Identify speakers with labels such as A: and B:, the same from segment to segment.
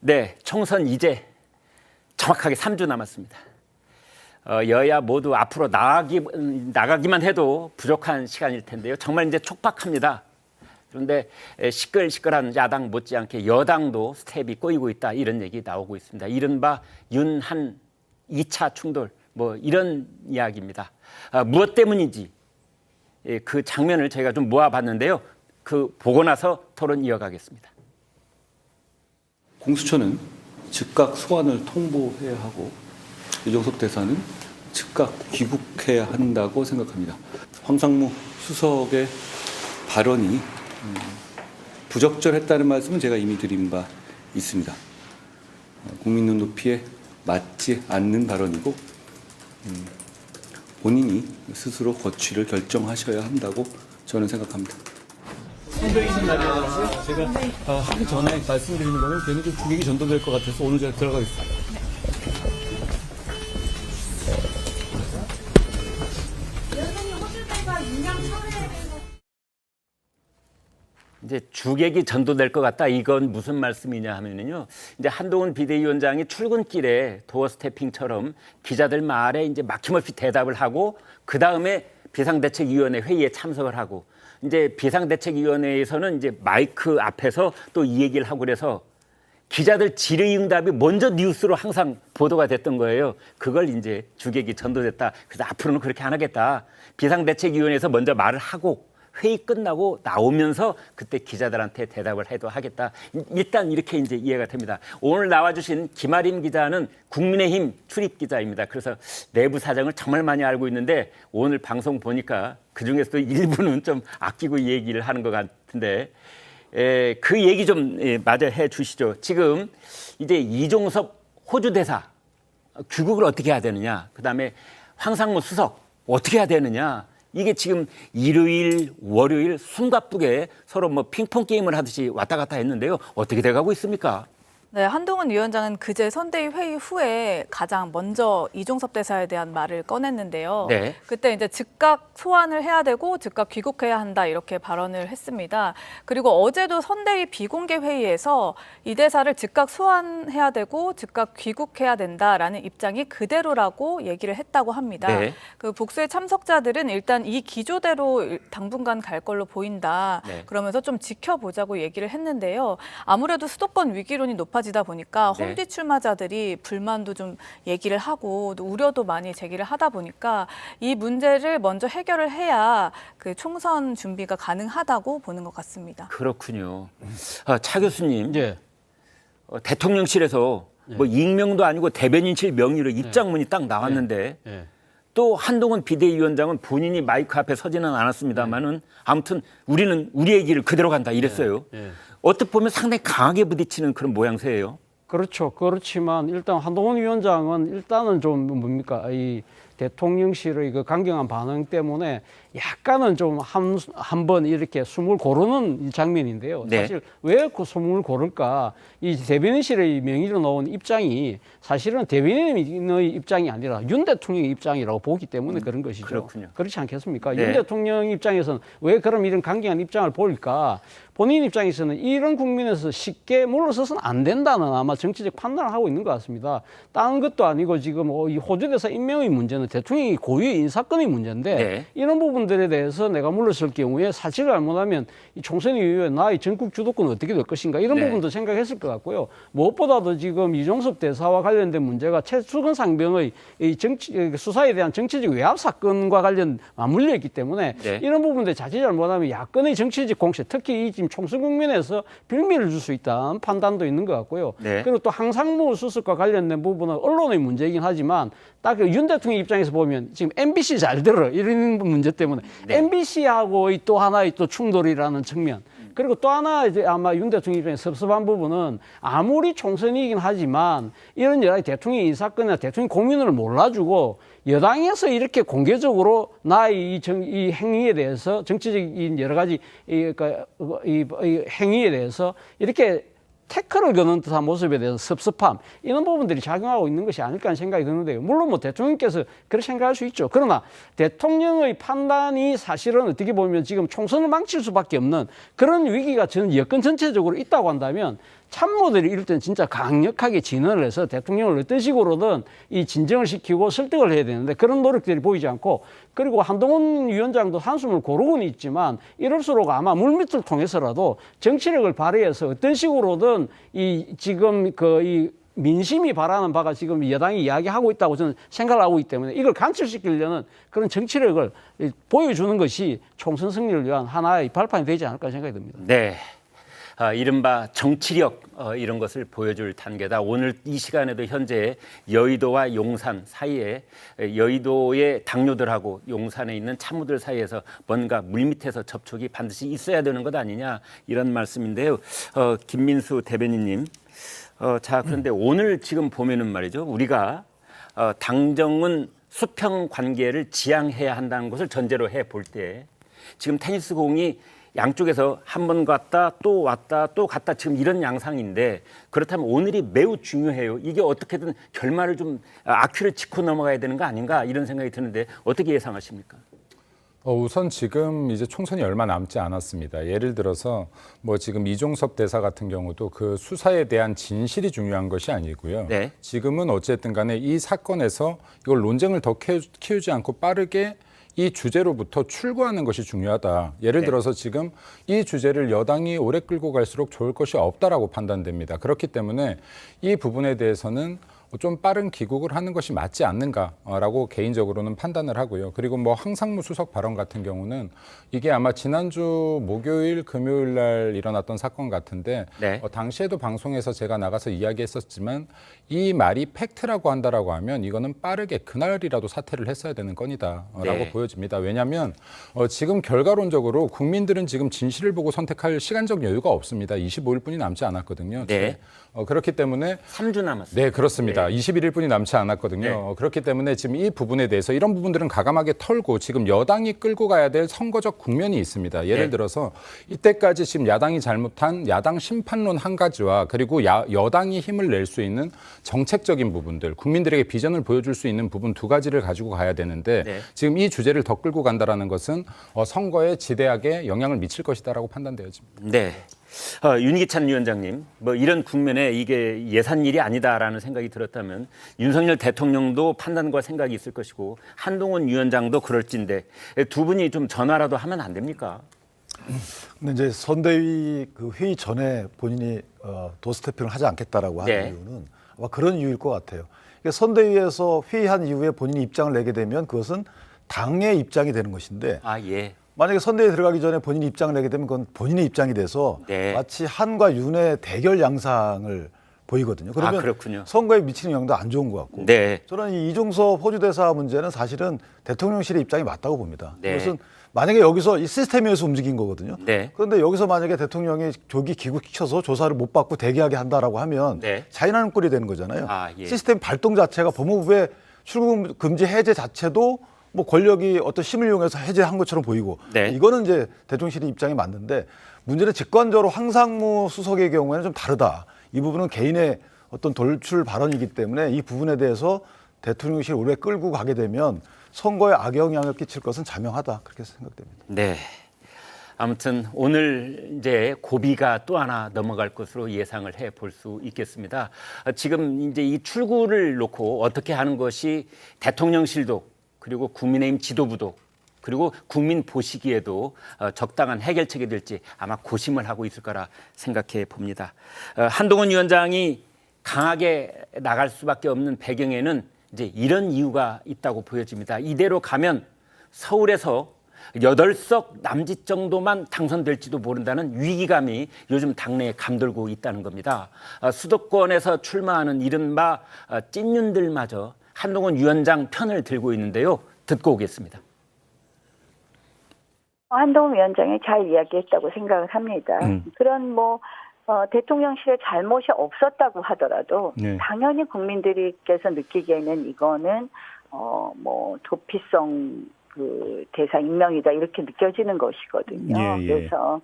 A: 네, 총선 이제 정확하게 3주 남았습니다. 여야 모두 앞으로 나가기만 해도 부족한 시간일 텐데요. 정말 이제 촉박합니다. 그런데 시끌시끌한 야당 못지않게 여당도 스텝이 꼬이고 있다, 이런 얘기 나오고 있습니다. 이른바 윤한 2차 충돌, 뭐 이런 이야기입니다. 무엇 때문인지 그 장면을 저희가 좀 모아봤는데요. 그 보고 나서 토론 이어가겠습니다.
B: 공수처는 즉각 소환을 통보해야 하고 이종섭 대사는 즉각 귀국해야 한다고 생각합니다. 황상무 수석의 발언이 부적절했다는 말씀은 제가 이미 드린 바 있습니다. 국민 눈높이에 맞지 않는 발언이고 본인이 스스로 거취를 결정하셔야 한다고 저는 생각합니다.
C: 선배이신 날이라서 제가 하기 전에 말씀드리는 거는 괜히 좀 주객이 전도될 것 같아서 오늘 제가 들어가겠습니다.
A: 이제 주객이 전도될 것 같다, 이건 무슨 말씀이냐 하면요, 이제 한동훈 비대위원장이 출근길에 도어 스태핑처럼 기자들 말에 이제 막힘없이 대답을 하고 그 다음에 비상대책위원회 회의에 참석을 하고, 이제 비상대책위원회에서는 이제 마이크 앞에서 또 이 얘기를 하고 그래서 기자들 질의응답이 먼저 뉴스로 항상 보도가 됐던 거예요. 그걸 이제 주객이 전도됐다. 그래서 앞으로는 그렇게 안 하겠다. 비상대책위원회에서 먼저 말을 하고 회의 끝나고 나오면서 그때 기자들한테 대답을 해도 하겠다. 일단 이렇게 이제 이해가 됩니다. 오늘 나와주신 김아림 기자는 국민의힘 출입 기자입니다. 그래서 내부 사정을 정말 많이 알고 있는데 오늘 방송 보니까 그중에서도 일부는 좀 아끼고 얘기를 하는 것 같은데 그 얘기 좀 마저 해 주시죠. 지금 이제 이종섭 호주 대사 귀국을 어떻게 해야 되느냐, 그다음에 황상무 수석 어떻게 해야 되느냐, 이게 지금 일요일, 월요일 숨가쁘게 서로 뭐 핑퐁 게임을 하듯이 왔다 갔다 했는데요. 어떻게 돼가고 있습니까?
D: 네, 한동훈 위원장은 그제 선대위 회의 후에 가장 먼저 이종섭 대사에 대한 말을 꺼냈는데요.
A: 네.
D: 그때 이제 즉각 소환을 해야 되고 즉각 귀국해야 한다, 이렇게 발언을 했습니다. 그리고 어제도 선대위 비공개 회의에서 이 대사를 즉각 소환해야 되고 즉각 귀국해야 된다라는 입장이 그대로라고 얘기를 했다고 합니다.
A: 네.
D: 그 복수의 참석자들은 일단 이 기조대로 당분간 갈 걸로 보인다.
A: 네.
D: 그러면서 좀 지켜보자고 얘기를 했는데요. 아무래도 수도권 위기론이 높아지다 보니까
A: 네.
D: 홈디 출마자들이 불만도 좀 얘기를 하고 또 우려도 많이 제기를 하다 보니까 이 문제를 먼저 해결을 해야 그 총선 준비가 가능하다고 보는 것 같습니다.
A: 그렇군요. 차 교수님,
C: 예.
A: 대통령실에서 뭐 익명도 아니고 대변인실 명의로 입장문이 딱 나왔는데
C: 예.
A: 또 한동훈 비대위원장은 본인이 마이크 앞에 서지는 않았습니다만은 아무튼 우리는 우리의 길을 그대로 간다, 이랬어요.
C: 예.
A: 어떻게 보면 상당히 강하게 부딪히는 그런 모양새예요.
E: 그렇죠. 그렇지만 일단 한동훈 위원장은 일단은 좀 뭡니까, 이 대통령실의 그 강경한 반응 때문에 약간은 좀 한 번 이렇게 숨을 고르는 이 장면인데요.
A: 네.
E: 사실 왜 그 숨을 고를까? 이 대변인실의 명의로 나온 입장이 사실은 대변인의 입장이 아니라 윤 대통령의 입장이라고 보기 때문에 그런 것이죠.
A: 그렇군요.
E: 그렇지 않겠습니까?
A: 네.
E: 윤 대통령 입장에서는 왜 그럼 이런 강경한 입장을 보일까? 본인 입장에서는 이런 국민에서 쉽게 물러서서는 안 된다는 아마 정치적 판단을 하고 있는 것 같습니다. 다른 것도 아니고 지금 이 호주 대사 임명의 문제는 대통령이 고유의 인사권의 문제인데
A: 네.
E: 이런 부분들에 대해서 내가 물러설 경우에 사실을 잘못하면 이 총선 이후에 나의 전국 주도권은 어떻게 될 것인가, 이런
A: 네.
E: 부분도 생각했을 것 같고요. 무엇보다도 지금 이종섭 대사와 관련된 문제가 최수근 상병의 이 수사에 대한 정치적 외압 사건과 관련 맞물려 있기 때문에
A: 네.
E: 이런 부분들 자칫 잘못하면 야권의 정치적 공세, 특히 이 지금 총선 국면에서 빌미를 줄 수 있다는 판단도 있는 것 같고요.
A: 네.
E: 그리고 또 황상무 수석과 관련된 부분은 언론의 문제이긴 하지만 딱 윤 대통령 입장에서 보면 지금 MBC 잘 들어, 이런 문제 때문에
A: 네.
E: MBC하고의 또 하나의 또 충돌이라는 측면. 그리고 또 하나 이제 아마 윤 대통령 입장에 섭섭한 부분은 아무리 총선이긴 하지만 이런 여러 대통령 인사권이나 대통령 고민을 몰라주고 여당에서 이렇게 공개적으로 나의 이 행위에 대해서 정치적인 여러 가지 이 행위에 대해서 이렇게 태클을 거는 듯한 모습에 대해서 섭섭함, 이런 부분들이 작용하고 있는 것이 아닐까 하는 생각이 드는데요. 물론 뭐 대통령께서 그렇게 생각할 수 있죠. 그러나 대통령의 판단이 사실은 어떻게 보면 지금 총선을 망칠 수밖에 없는 그런 위기가 저는 여권 전체적으로 있다고 한다면 참모들이 이럴 때는 진짜 강력하게 진언을 해서 대통령을 어떤 식으로든 이 진정을 시키고 설득을 해야 되는데 그런 노력들이 보이지 않고, 그리고 한동훈 위원장도 한숨을 고르고는 있지만 이럴수록 아마 물밑을 통해서라도 정치력을 발휘해서 어떤 식으로든 이 지금 이 민심이 바라는 바가 지금 여당이 이야기하고 있다고 저는 생각을 하고 있기 때문에 이걸 관철시키려는 그런 정치력을 보여주는 것이 총선 승리를 위한 하나의 발판이 되지 않을까 생각이 듭니다.
A: 네. 이른바 정치력 이런 것을 보여줄 단계다. 오늘 이 시간에도 현재 여의도와 용산 사이에 여의도의 당뇨들하고 용산에 있는 참모들 사이에서 뭔가 물밑에서 접촉이 반드시 있어야 되는 것 아니냐 이런 말씀인데요. 김민수 대변인님. 자, 그런데 오늘 지금 보면은 말이죠. 우리가 당정은 수평 관계를 지향해야 한다는 것을 전제로 해 볼 때 지금 테니스 공이 양쪽에서 한 번 갔다 또 왔다 또 갔다 지금 이런 양상인데, 그렇다면 오늘이 매우 중요해요. 이게 어떻게든 결말을 좀 악휘를 짚고 넘어가야 되는 거 아닌가 이런 생각이 드는데 어떻게 예상하십니까?
F: 우선 지금 이제 총선이 얼마 남지 않았습니다. 예를 들어서 뭐 지금 이종섭 대사 같은 경우도 그 수사에 대한 진실이 중요한 것이 아니고요.
A: 네.
F: 지금은 어쨌든 간에 이 사건에서 이걸 논쟁을 더 키우지 않고 빠르게 이 주제로부터 출구하는 것이 중요하다. 예를
A: 네.
F: 들어서 지금 이 주제를 여당이 오래 끌고 갈수록 좋을 것이 없다라고 판단됩니다. 그렇기 때문에 이 부분에 대해서는 좀 빠른 귀국을 하는 것이 맞지 않는가라고 개인적으로는 판단을 하고요. 그리고 뭐 황상무 수석 발언 같은 경우는 이게 아마 지난주 목요일, 금요일 날 일어났던 사건 같은데
A: 네.
F: 당시에도 방송에서 제가 나가서 이야기했었지만 이 말이 팩트라고 한다라고 하면 이거는 빠르게 그날이라도 사퇴를 했어야 되는 건이다라고
A: 네.
F: 보여집니다. 왜냐하면 지금 결과론적으로 국민들은 지금 진실을 보고 선택할 시간적 여유가 없습니다. 25일뿐이 남지 않았거든요.
A: 네.
F: 그렇기 때문에
A: 3주 남았어요.
F: 네, 그렇습니다. 21일뿐이 남지 않았거든요.
A: 네.
F: 그렇기 때문에 지금 이 부분에 대해서 이런 부분들은 과감하게 털고 지금 여당이 끌고 가야 될 선거적 국면이 있습니다. 예를
A: 네.
F: 들어서 이때까지 지금 야당이 잘못한 야당 심판론 한 가지와 그리고 여당이 힘을 낼 수 있는 정책적인 부분들, 국민들에게 비전을 보여줄 수 있는 부분 두 가지를 가지고 가야 되는데
A: 네.
F: 지금 이 주제를 더 끌고 간다라는 것은 선거에 지대하게 영향을 미칠 것이다라고 판단되어집니다.
A: 네. 윤기찬 위원장님, 뭐 이런 국면에 이게 예산일이 아니다라는 생각이 들었다면 윤석열 대통령도 판단과 생각이 있을 것이고 한동훈 위원장도 그럴진데 두 분이 좀 전화라도 하면 안 됩니까?
G: 근데 이제 선대위 그 회의 전에 본인이 도스태핑을 하지 않겠다라고 하는
A: 네.
G: 이유는 아마 그런 이유일 것 같아요. 그러니까 선대위에서 회의한 이후에 본인이 입장을 내게 되면 그것은 당의 입장이 되는 것인데,
A: 아, 예.
G: 만약에 선대위에 들어가기 전에 본인이 입장을 내게 되면 그건 본인의 입장이 돼서
A: 네.
G: 마치 한과 윤의 대결 양상을 보이거든요. 그러면
A: 그렇군요.
G: 선거에 미치는 영향도 안 좋은 것 같고,
A: 네.
G: 저는 이 이종섭 호주대사 문제는 사실은 대통령실의 입장이 맞다고 봅니다.
A: 네.
G: 그것은 만약에 여기서 이 시스템에서 움직인 거거든요.
A: 네.
G: 그런데 여기서 만약에 대통령이 조기 귀국시켜서 조사를 못 받고 대기하게 한다라고 하면
A: 네.
G: 자인하는 꼴이 되는 거잖아요.
A: 아, 예.
G: 시스템 발동 자체가 법무부의 출국 금지 해제 자체도 뭐 권력이 어떤 힘을 이용해서 해제한 것처럼 보이고,
A: 네.
G: 이거는 이제 대통령실의 입장이 맞는데, 문제는 직관적으로 황상무 수석의 경우에는 좀 다르다. 이 부분은 개인의 어떤 돌출 발언이기 때문에 이 부분에 대해서 대통령실 오래 끌고 가게 되면 선거에 악영향을 끼칠 것은 자명하다, 그렇게 생각됩니다.
A: 네. 아무튼 오늘 이제 고비가 또 하나 넘어갈 것으로 예상을 해 볼 수 있겠습니다. 지금 이제 이 출구를 놓고 어떻게 하는 것이 대통령실도 그리고 국민의힘 지도부도 그리고 국민 보시기에도 적당한 해결책이 될지 아마 고심을 하고 있을 거라 생각해 봅니다. 한동훈 위원장이 강하게 나갈 수밖에 없는 배경에는 이제 이런 이유가 있다고 보여집니다. 이대로 가면 서울에서 8석 남짓 정도만 당선될지도 모른다는 위기감이 요즘 당내에 감돌고 있다는 겁니다. 수도권에서 출마하는 이른바 찐윤들마저 한동훈 위원장 편을 들고 있는데요. 듣고 오겠습니다.
H: 한동훈 위원장이 잘 이야기했다고 생각을 합니다. 그런 대통령실에 잘못이 없었다고 하더라도
F: 네.
H: 당연히 국민들께서 느끼기에는 이거는 도피성 그 대상 임명이다 이렇게 느껴지는 것이거든요.
F: 예, 예.
H: 그래서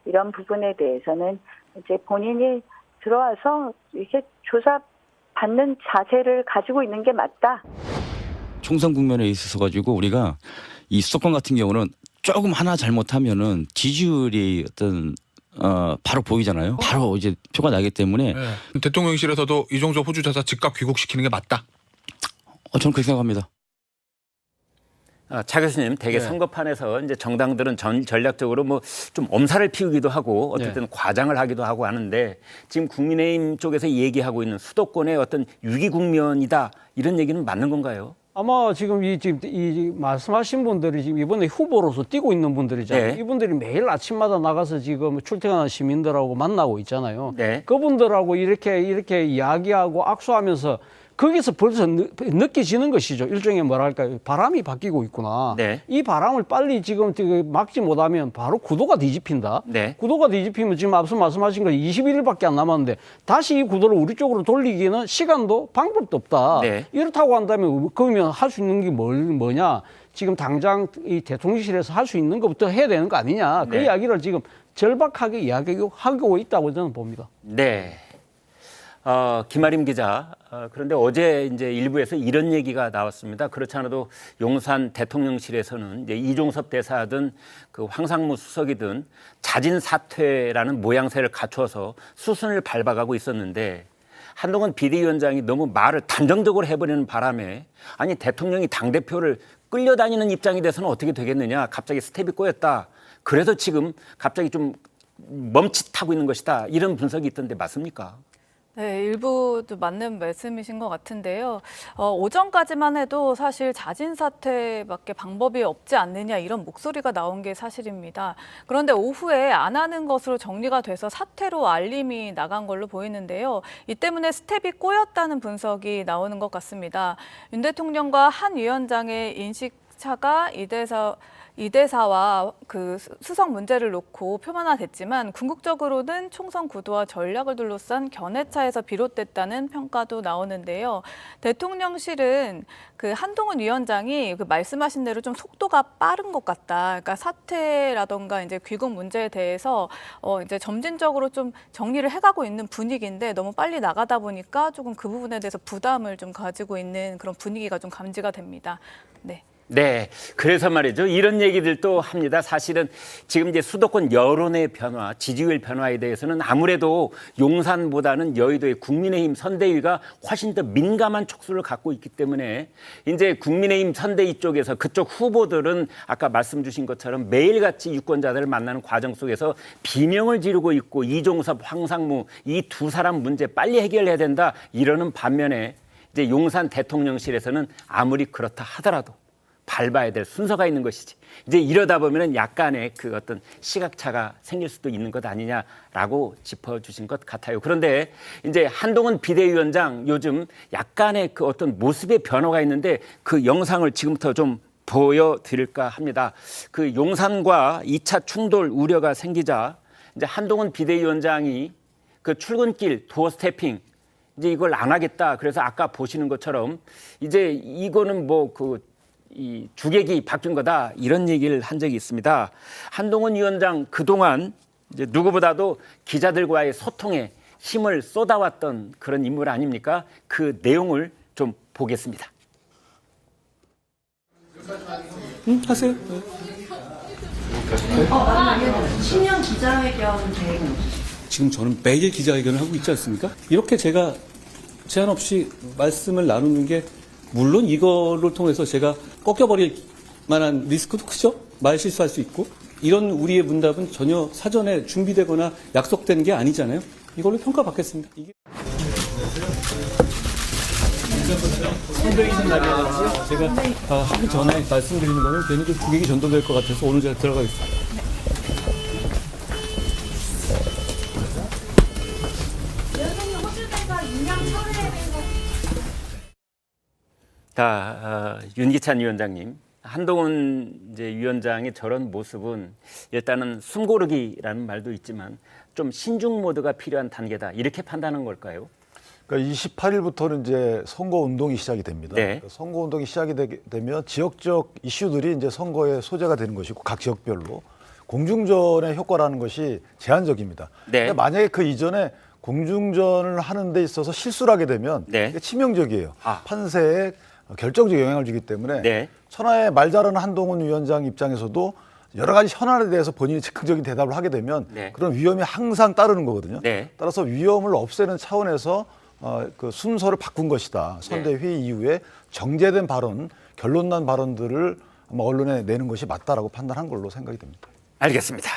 H: 이런 부분에 대해서는 이제 본인이 들어와서 이렇게 조사 받는 자세를 가지고 있는 게 맞다.
I: 총선 국면에 있어서 가지고 우리가 이 수도권 같은 경우는 조금 하나 잘못하면은 지지율이 어떤 바로 보이잖아요. 바로 이제 표가 나기 때문에
J: 대통령실에서도 이종석 호주 자사 즉각 귀국시키는 게 맞다.
I: 저는 그렇게 생각합니다.
A: 차 교수님, 대개 선거판에서 이제 정당들은 전략적으로 뭐 좀 엄살을 피우기도 하고 어쨌든 과장을 하기도 하고 하는데 지금 국민의힘 쪽에서 얘기하고 있는 수도권의 어떤 위기 국면이다 이런 얘기는 맞는 건가요?
E: 아마 지금 이 말씀하신 분들이 지금 이번에 후보로서 뛰고 있는 분들이잖아요.
A: 네.
E: 이분들이 매일 아침마다 나가서 지금 출퇴근하는 시민들하고 만나고 있잖아요.
A: 네.
E: 그분들하고 이렇게 이야기하고 악수하면서 거기서 벌써 느껴지는 것이죠. 일종의 뭐랄까 바람이 바뀌고 있구나.
A: 네.
E: 이 바람을 빨리 지금 막지 못하면 바로 구도가 뒤집힌다.
A: 네.
E: 구도가 뒤집히면 지금 앞서 말씀하신 거 21일밖에 안 남았는데 다시 이 구도를 우리 쪽으로 돌리기는 시간도 방법도 없다.
A: 네.
E: 이렇다고 한다면 그러면 할 수 있는 게 뭐냐? 지금 당장 이 대통령실에서 할 수 있는 것부터 해야 되는 거 아니냐? 그
A: 네.
E: 이야기를 지금 절박하게 이야기하고 있다고 저는 봅니다.
A: 네. 김아림 기자. 그런데 어제 이제 일부에서 이런 얘기가 나왔습니다. 그렇지 않아도 용산 대통령실에서는 이제 이종섭 대사든 그 황상무 수석이든 자진 사퇴라는 모양새를 갖춰서 수순을 밟아가고 있었는데 한동훈 비대위원장이 너무 말을 단정적으로 해버리는 바람에 아니 대통령이 당대표를 끌려다니는 입장이 돼서는 어떻게 되겠느냐. 갑자기 스텝이 꼬였다. 그래서 지금 갑자기 좀 멈칫하고 있는 것이다. 이런 분석이 있던데 맞습니까?
D: 네, 일부도 맞는 말씀이신 것 같은데요. 오전까지만 해도 사실 자진 사퇴밖에 방법이 없지 않느냐 이런 목소리가 나온 게 사실입니다. 그런데 오후에 안 하는 것으로 정리가 돼서 사퇴로 알림이 나간 걸로 보이는데요. 이 때문에 스텝이 꼬였다는 분석이 나오는 것 같습니다. 윤 대통령과 한 위원장의 인식차가 이 대사와 그 수석 문제를 놓고 표면화됐지만 궁극적으로는 총선 구도와 전략을 둘러싼 견해차에서 비롯됐다는 평가도 나오는데요. 대통령실은 그 한동훈 위원장이 그 말씀하신 대로 좀 속도가 빠른 것 같다. 그러니까 사퇴라던가 이제 귀국 문제에 대해서 이제 점진적으로 좀 정리를 해가고 있는 분위기인데 너무 빨리 나가다 보니까 조금 그 부분에 대해서 부담을 좀 가지고 있는 그런 분위기가 좀 감지가 됩니다. 네.
A: 네, 그래서 말이죠. 이런 얘기들도 합니다. 사실은 지금 이제 수도권 여론의 변화, 지지율 변화에 대해서는 아무래도 용산보다는 여의도의 국민의힘 선대위가 훨씬 더 민감한 촉수를 갖고 있기 때문에 이제 국민의힘 선대위 쪽에서 그쪽 후보들은 아까 말씀 주신 것처럼 매일같이 유권자들을 만나는 과정 속에서 비명을 지르고 있고 이종섭, 황상무 이 두 사람 문제 빨리 해결해야 된다 이러는 반면에 이제 용산 대통령실에서는 아무리 그렇다 하더라도 밟아야 될 순서가 있는 것이지. 이제 이러다 보면은 약간의 그 어떤 시각차가 생길 수도 있는 것 아니냐라고 짚어주신 것 같아요. 그런데 이제 한동훈 비대위원장 요즘 약간의 그 어떤 모습의 변화가 있는데 그 영상을 지금부터 좀 보여드릴까 합니다. 그 용산과 2차 충돌 우려가 생기자 이제 한동훈 비대위원장이 그 출근길 도어 스태핑 이제 이걸 안 하겠다. 그래서 아까 보시는 것처럼 이제 이거는 이 주객이 바뀐 거다 이런 얘기를 한 적이 있습니다. 한동훈 위원장 그동안 이제 누구보다도 기자들과의 소통에 힘을 쏟아왔던 그런 인물 아닙니까? 그 내용을 좀 보겠습니다.
C: 하세요.
K: 신년 기자회견 계획.
C: 지금 저는 매일 기자회견을 하고 있지 않습니까? 이렇게 제가 제한 없이 말씀을 나누는 게 물론 이거를 통해서 제가 꺾여버릴 만한 리스크도 크죠. 말 실수할 수 있고. 이런 우리의 문답은 전혀 사전에 준비되거나 약속된 게 아니잖아요. 이걸로 평가받겠습니다. 이게 선대위신 날이라서 제가 하기 전에 말씀드리는 거는 괜히 좀 주객이 전도될 것 같아서 오늘 제가 들어가겠습니다.
A: 윤기찬 위원장님, 한동훈 이제 위원장의 저런 모습은 일단은 숨고르기라는 말도 있지만 좀 신중 모드가 필요한 단계다 이렇게 판단한 걸까요?
G: 그러니까 28일부터는 이제 선거 운동이 시작이 됩니다.
A: 네.
G: 그러니까 선거 운동이 시작이 되면 지역적 이슈들이 이제 선거의 소재가 되는 것이고 각 지역별로 공중전의 효과라는 것이 제한적입니다.
A: 네.
G: 근데 만약에 그 이전에 공중전을 하는 데 있어서 실수를 하게 되면
A: 네.
G: 이게 치명적이에요. 판세에 결정적 영향을 주기 때문에 천하의 말 잘하는 한동훈 위원장 입장에서도 여러 가지 현안에 대해서 본인이 즉흥적인 대답을 하게 되면
A: 네.
G: 그런 위험이 항상 따르는 거거든요.
A: 네.
G: 따라서 위험을 없애는 차원에서 그 순서를 바꾼 것이다. 선대 회의 이후에 정제된 발언, 결론난 발언들을 아마 언론에 내는 것이 맞다라고 판단한 걸로 생각이 됩니다.
A: 알겠습니다.